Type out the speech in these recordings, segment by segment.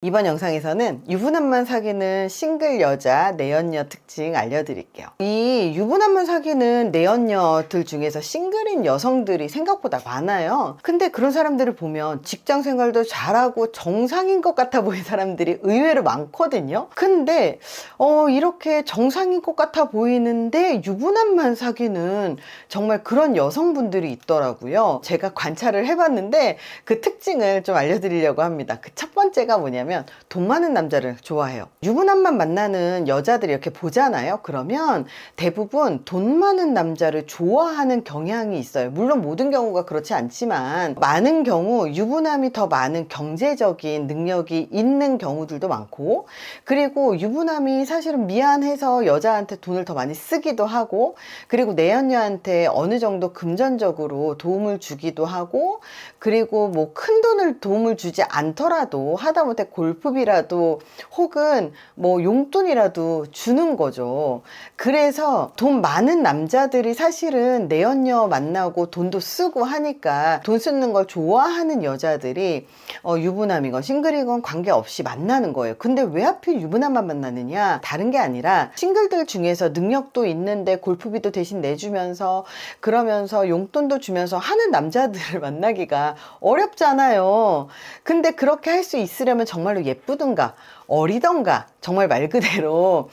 이번 영상에서는 유부남만 사귀는 싱글 여자 내연녀 특징 알려드릴게요. 이 유부남만 사귀는 내연녀들 중에서 싱글인 여성들이 생각보다 많아요. 근데 그런 사람들을 보면 직장 생활도 잘하고 정상인 것 같아 보이는 사람들이 의외로 많거든요. 근데 이렇게 정상인 것 같아 보이는데 유부남만 사귀는 정말 그런 여성분들이 있더라고요. 제가 관찰을 해봤는데 그 특징을 좀 알려드리려고 합니다. 그 첫 번째가 뭐냐면 돈 많은 남자를 좋아해요. 유부남만 만나는 여자들이 이렇게 보잖아요. 그러면 대부분 돈 많은 남자를 좋아하는 경향이 있어요. 물론 모든 경우가 그렇지 않지만 많은 경우 유부남이 더 많은 경제적인 능력이 있는 경우들도 많고, 그리고 유부남이 사실은 미안해서 여자한테 돈을 더 많이 쓰기도 하고, 그리고 내연녀한테 어느 정도 금전적으로 도움을 주기도 하고, 그리고 뭐 큰 도움을 주지 않더라도 하다못해 골프비라도 혹은 뭐 용돈이라도 주는 거죠. 그래서 돈 많은 남자들이 사실은 내연녀 만나고 돈도 쓰고 하니까 돈 쓰는 걸 좋아하는 여자들이 유부남이건 싱글이건 관계없이 만나는 거예요. 근데 왜 하필 유부남만 만나느냐? 다른 게 아니라 싱글들 중에서 능력도 있는데 골프비도 대신 내주면서 그러면서 용돈도 주면서 하는 남자들을 만나기가 어렵잖아요. 근데 그렇게 할 수 있으려면 정말로 예쁘든가 어리던가 정말 말 그대로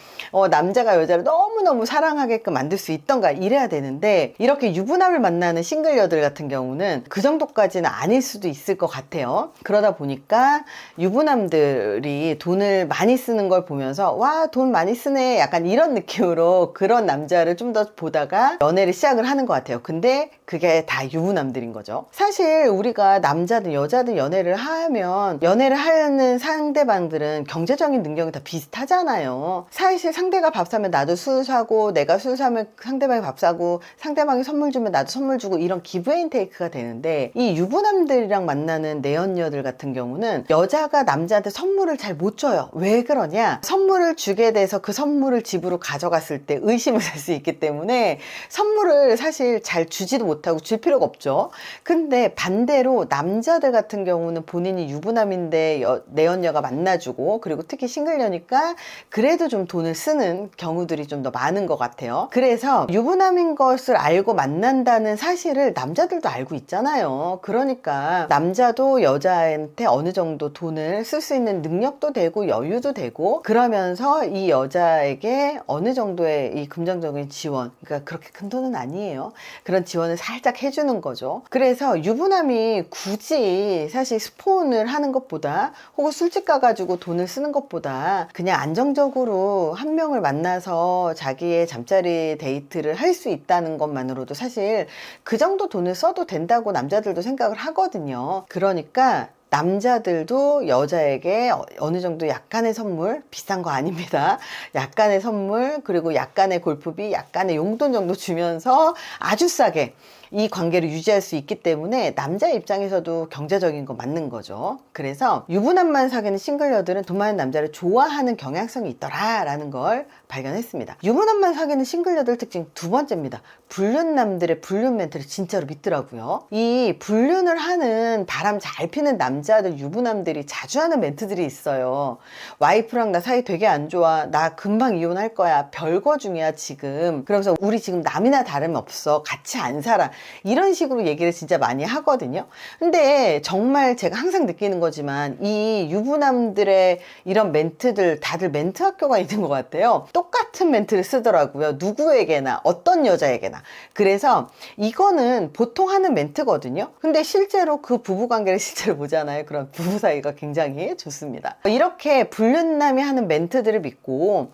남자가 여자를 너무너무 사랑하게끔 만들 수 있던가 이래야 되는데, 이렇게 유부남을 만나는 싱글녀들 같은 경우는 그 정도까지는 아닐 수도 있을 것 같아요. 그러다 보니까 유부남들이 돈을 많이 쓰는 걸 보면서 와, 돈 많이 쓰네, 약간 이런 느낌으로 그런 남자를 좀 더 보다가 연애를 시작을 하는 것 같아요. 근데 그게 다 유부남들인 거죠. 사실 우리가 남자든 여자든 연애를 하면 연애를 하는 상대방들은 경제적인 능력이 다 비슷하잖아요. 사실 상대가 밥 사면 나도 술 사고, 내가 술 사면 상대방이 밥 사고, 상대방이 선물 주면 나도 선물 주고, 이런 기브앤테이크가 되는데, 이 유부남들이랑 만나는 내연녀들 같은 경우는 여자가 남자한테 선물을 잘 못 줘요. 왜 그러냐? 선물을 주게 돼서 그 선물을 집으로 가져갔을 때 의심을 살 수 있기 때문에 선물을 사실 잘 주지도 못하고 줄 필요가 없죠. 근데 반대로 남자들 같은 경우는 본인이 유부남인데 내연녀가 만나주고, 그리고 특히 싱글녀니까 그래도 좀 돈을 쓰는 경우들이 좀 더 많은 것 같아요. 그래서 유부남인 것을 알고 만난다는 사실을 남자들도 알고 있잖아요. 그러니까 남자도 여자한테 어느 정도 돈을 쓸 수 있는 능력도 되고 여유도 되고, 그러면서 이 여자에게 어느 정도의 이 금전적인 지원, 그러니까 그렇게 큰 돈은 아니에요. 그런 지원을 살짝 해주는 거죠. 그래서 유부남이 굳이 사실 스폰을 하는 것보다 혹은 술집 가가지고 돈을 쓰는 것보다 그냥 안정적으로 한 명을 만나서 자기의 잠자리 데이트를 할 수 있다는 것만으로도 사실 그 정도 돈을 써도 된다고 남자들도 생각을 하거든요. 그러니까 남자들도 여자에게 어느 정도 약간의 선물, 비싼 거 아닙니다. 약간의 선물, 그리고 약간의 골프비, 약간의 용돈 정도 주면서 아주 싸게 이 관계를 유지할 수 있기 때문에 남자 입장에서도 경제적인 거 맞는 거죠. 그래서 유부남만 사귀는 싱글녀들은 돈 많은 남자를 좋아하는 경향성이 있더라라는 걸 발견했습니다. 유부남만 사귀는 싱글녀들 특징 두 번째입니다. 불륜남들의 불륜 멘트를 진짜로 믿더라고요. 이 불륜을 하는 바람 잘 피는 남자들, 유부남들이 자주 하는 멘트들이 있어요. 와이프랑 나 사이 되게 안 좋아, 나 금방 이혼할 거야, 별거 중이야 지금, 그러면서 우리 지금 남이나 다름없어, 같이 안 살아, 이런 식으로 얘기를 진짜 많이 하거든요. 근데 정말 제가 항상 느끼는 거지만 이 유부남들의 이런 멘트들 다들 멘트 학교가 있는 것 같아요. 똑같은 멘트를 쓰더라고요. 누구에게나, 어떤 여자에게나. 그래서 이거는 보통 하는 멘트거든요. 근데 실제로 그 부부관계를 실제로 보잖아요. 그런 부부 사이가 굉장히 좋습니다. 이렇게 불륜남이 하는 멘트들을 믿고,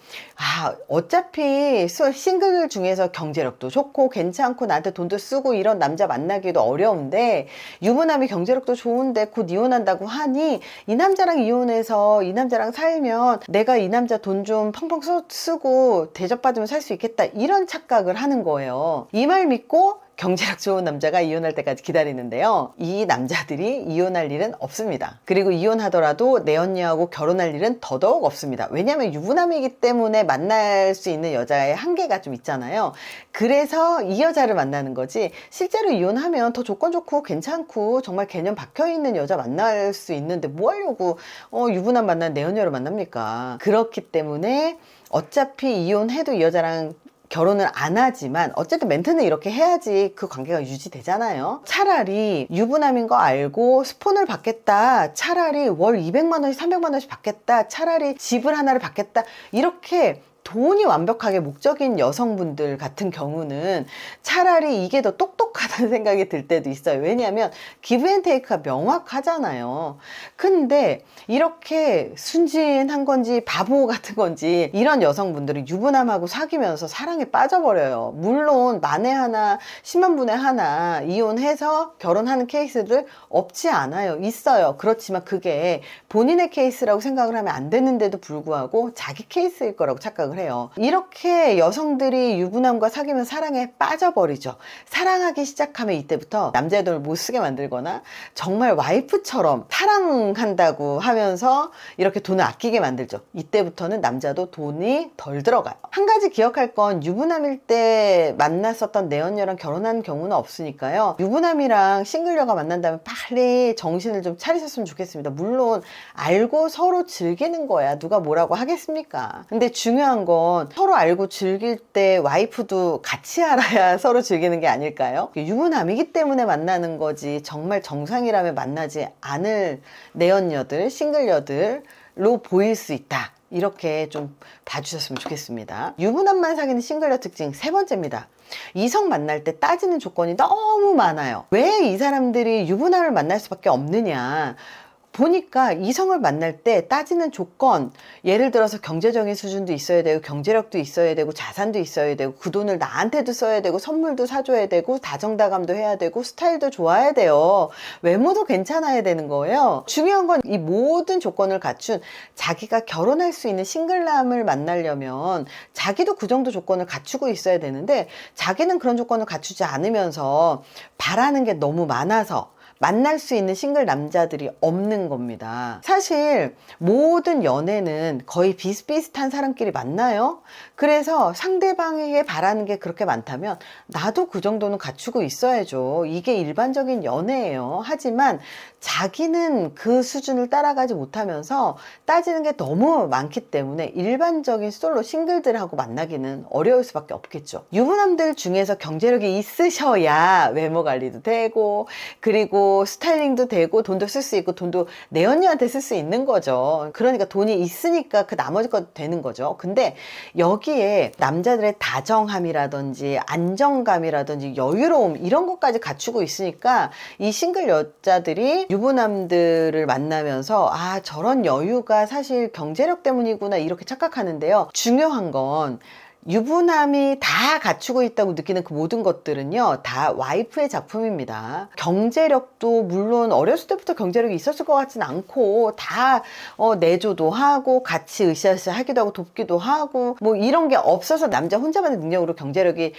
어차피 싱글 중에서 경제력도 좋고 괜찮고 나한테 돈도 쓰고 이런 남자 만나기도 어려운데 유부남이 경제력도 좋은데 곧 이혼한다고 하니 이 남자랑 이혼해서 이 남자랑 살면 내가 이 남자 돈 좀 펑펑 쓰고 대접받으면 살 수 있겠다, 이런 착각을 하는 거예요. 이 말 믿고 경제력 좋은 남자가 이혼할 때까지 기다리는데요. 이 남자들이 이혼할 일은 없습니다. 그리고 이혼하더라도 내연녀하고 결혼할 일은 더더욱 없습니다. 왜냐하면 유부남이기 때문에 만날 수 있는 여자의 한계가 좀 있잖아요. 그래서 이 여자를 만나는 거지, 실제로 이혼하면 더 조건 좋고 괜찮고 정말 개념 박혀있는 여자 만날 수 있는데 뭐 하려고 유부남 만난 내연녀를 만납니까? 그렇기 때문에 어차피 이혼해도 이 여자랑 결혼을 안 하지만 어쨌든 멘트는 이렇게 해야지 그 관계가 유지되잖아요. 차라리 유부남인 거 알고 스폰을 받겠다, 차라리 월 200만 원씩 300만 원씩 받겠다, 차라리 집을 하나를 받겠다, 이렇게 돈이 완벽하게 목적인 여성분들 같은 경우는 차라리 이게 더 똑똑하다는 생각이 들 때도 있어요. 왜냐하면 기브 앤 테이크가 명확하잖아요. 근데 이렇게 순진한 건지 바보 같은 건지 이런 여성분들은 유부남하고 사귀면서 사랑에 빠져버려요. 물론 만에 하나 10만 분에 하나 이혼해서 결혼하는 케이스들 없지 않아요. 있어요. 그렇지만 그게 본인의 케이스라고 생각을 하면 안 되는데도 불구하고 자기 케이스일 거라고 착각을 해요. 이렇게 여성들이 유부남과 사귀면 사랑에 빠져버리죠. 사랑하기 시작하면 이때부터 남자의 돈을 못 쓰게 만들거나 정말 와이프처럼 사랑한다고 하면서 이렇게 돈을 아끼게 만들죠. 이때부터는 남자도 돈이 덜 들어가요. 한 가지 기억할 건 유부남일 때 만났었던 내연녀랑 결혼하는 경우는 없으니까요. 유부남이랑 싱글녀가 만난다면 빨리 정신을 좀 차리셨으면 좋겠습니다. 물론 알고 서로 즐기는 거야 누가 뭐라고 하겠습니까? 근데 중요한 건 서로 알고 즐길 때 와이프도 같이 알아야 서로 즐기는 게 아닐까요? 유부남이기 때문에 만나는 거지 정말 정상이라면 만나지 않을 내연녀들, 싱글녀들로 보일 수 있다. 이렇게 좀 봐주셨으면 좋겠습니다. 유부남만 사귀는 싱글녀 특징 세 번째입니다. 이성 만날 때 따지는 조건이 너무 많아요. 왜 이 사람들이 유부남을 만날 수밖에 없느냐, 보니까 이성을 만날 때 따지는 조건, 예를 들어서 경제적인 수준도 있어야 되고 경제력도 있어야 되고 자산도 있어야 되고 그 돈을 나한테도 써야 되고 선물도 사줘야 되고 다정다감도 해야 되고 스타일도 좋아야 돼요. 외모도 괜찮아야 되는 거예요. 중요한 건 이 모든 조건을 갖춘 자기가 결혼할 수 있는 싱글남을 만나려면 자기도 그 정도 조건을 갖추고 있어야 되는데 자기는 그런 조건을 갖추지 않으면서 바라는 게 너무 많아서 만날 수 있는 싱글 남자들이 없는 겁니다. 사실 모든 연애는 거의 비슷비슷한 사람끼리 만나요. 그래서 상대방에게 바라는 게 그렇게 많다면 나도 그 정도는 갖추고 있어야죠. 이게 일반적인 연애예요. 하지만 자기는 그 수준을 따라가지 못하면서 따지는 게 너무 많기 때문에 일반적인 솔로 싱글들하고 만나기는 어려울 수밖에 없겠죠. 유부남들 중에서 경제력이 있으셔야 외모 관리도 되고 그리고 스타일링도 되고 돈도 쓸 수 있고 돈도 내연녀한테 쓸 수 있는 거죠. 그러니까 돈이 있으니까 그 나머지 것도 되는 거죠. 근데 여기에 남자들의 다정함이라든지 안정감이라든지 여유로움 이런 것까지 갖추고 있으니까 이 싱글 여자들이 유부남들을 만나면서 아 저런 여유가 사실 경제력 때문이구나 이렇게 착각하는데요. 중요한 건 유부남이 다 갖추고 있다고 느끼는 그 모든 것들은요 다 와이프의 작품입니다. 경제력도 물론 어렸을 때부터 경제력이 있었을 것 같지는 않고 다 내조도 하고 같이 으쌰으쌰 하기도 하고 돕기도 하고 뭐 이런 게 없어서 남자 혼자만의 능력으로 경제력이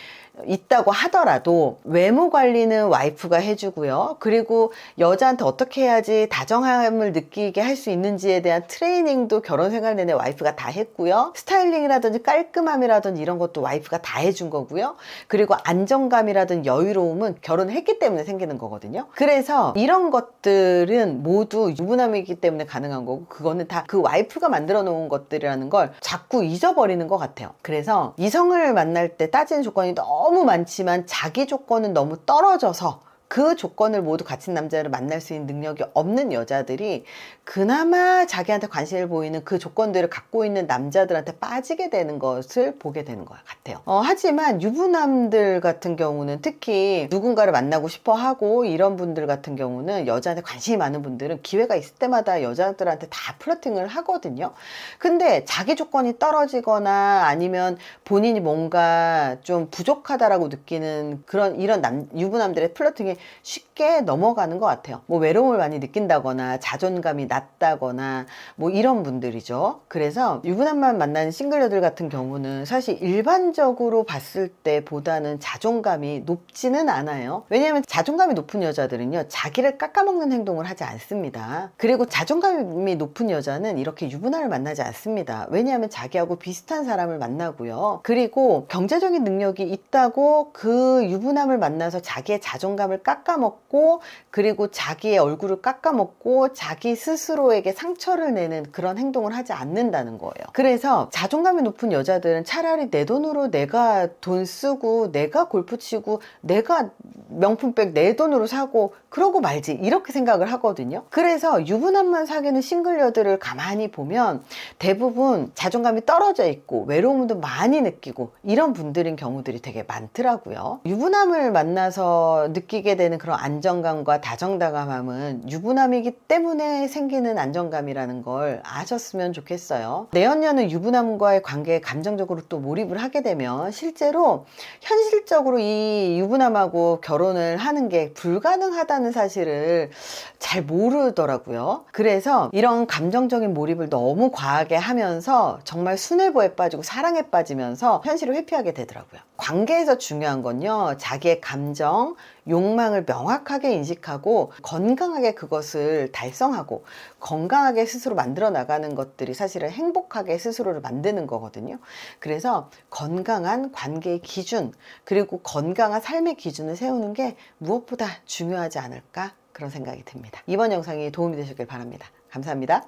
있다고 하더라도 외모 관리는 와이프가 해주고요. 그리고 여자한테 어떻게 해야지 다정함을 느끼게 할 수 있는지에 대한 트레이닝도 결혼 생활 내내 와이프가 다 했고요. 스타일링이라든지 깔끔함이라든지 이런 것도 와이프가 다 해준 거고요. 그리고 안정감이라든지 여유로움은 결혼했기 때문에 생기는 거거든요. 그래서 이런 것들은 모두 유부남이기 때문에 가능한 거고 그거는 다 그 와이프가 만들어 놓은 것들이라는 걸 자꾸 잊어버리는 것 같아요. 그래서 이성을 만날 때 따지는 조건이 너무 많지만 자기 조건은 너무 떨어져서 그 조건을 모두 갖춘 남자를 만날 수 있는 능력이 없는 여자들이 그나마 자기한테 관심을 보이는 그 조건들을 갖고 있는 남자들한테 빠지게 되는 것을 보게 되는 것 같아요. 하지만 유부남들 같은 경우는 특히 누군가를 만나고 싶어 하고 이런 분들 같은 경우는 여자한테 관심이 많은 분들은 기회가 있을 때마다 여자들한테 다 플러팅을 하거든요. 근데 자기 조건이 떨어지거나 아니면 본인이 뭔가 좀 부족하다라고 느끼는 이런 유부남들의 플러팅이 쉽게 넘어가는 것 같아요. 뭐 외로움을 많이 느낀다거나 자존감이 낮다거나 뭐 이런 분들이죠. 그래서 유부남만 만나는 싱글녀들 같은 경우는 사실 일반적으로 봤을 때보다는 자존감이 높지는 않아요. 왜냐하면 자존감이 높은 여자들은요, 자기를 깎아먹는 행동을 하지 않습니다. 그리고 자존감이 높은 여자는 이렇게 유부남을 만나지 않습니다. 왜냐하면 자기하고 비슷한 사람을 만나고요. 그리고 경제적인 능력이 있다고 그 유부남을 만나서 자기의 자존감을 깎아먹고, 그리고 자기의 얼굴을 깎아먹고 자기 스스로에게 상처를 내는 그런 행동을 하지 않는다는 거예요. 그래서 자존감이 높은 여자들은 차라리 내 돈으로 내가 돈 쓰고 내가 골프 치고 내가 명품백 내 돈으로 사고 그러고 말지, 이렇게 생각을 하거든요. 그래서 유부남만 사귀는 싱글녀들을 가만히 보면 대부분 자존감이 떨어져 있고 외로움도 많이 느끼고 이런 분들인 경우들이 되게 많더라고요. 유부남을 만나서 느끼게 되는 그런 안정감과 다정다감함은 유부남이기 때문에 생기는 안정감이라는 걸 아셨으면 좋겠어요. 내연녀는 유부남과의 관계에 감정적으로 또 몰입을 하게 되면 실제로 현실적으로 이 유부남하고 결혼을 하는 게 불가능하다는 사실을 잘 모르더라고요. 그래서 이런 감정적인 몰입을 너무 과하게 하면서 정말 순애보에 빠지고 사랑에 빠지면서 현실을 회피하게 되더라고요. 관계에서 중요한 건요, 자기의 감정, 욕망을 명확하게 인식하고 건강하게 그것을 달성하고 건강하게 스스로 만들어 나가는 것들이 사실은 행복하게 스스로를 만드는 거거든요. 그래서 건강한 관계의 기준, 그리고 건강한 삶의 기준을 세우는 게 무엇보다 중요하지 않을까, 그런 생각이 듭니다. 이번 영상이 도움이 되셨길 바랍니다. 감사합니다.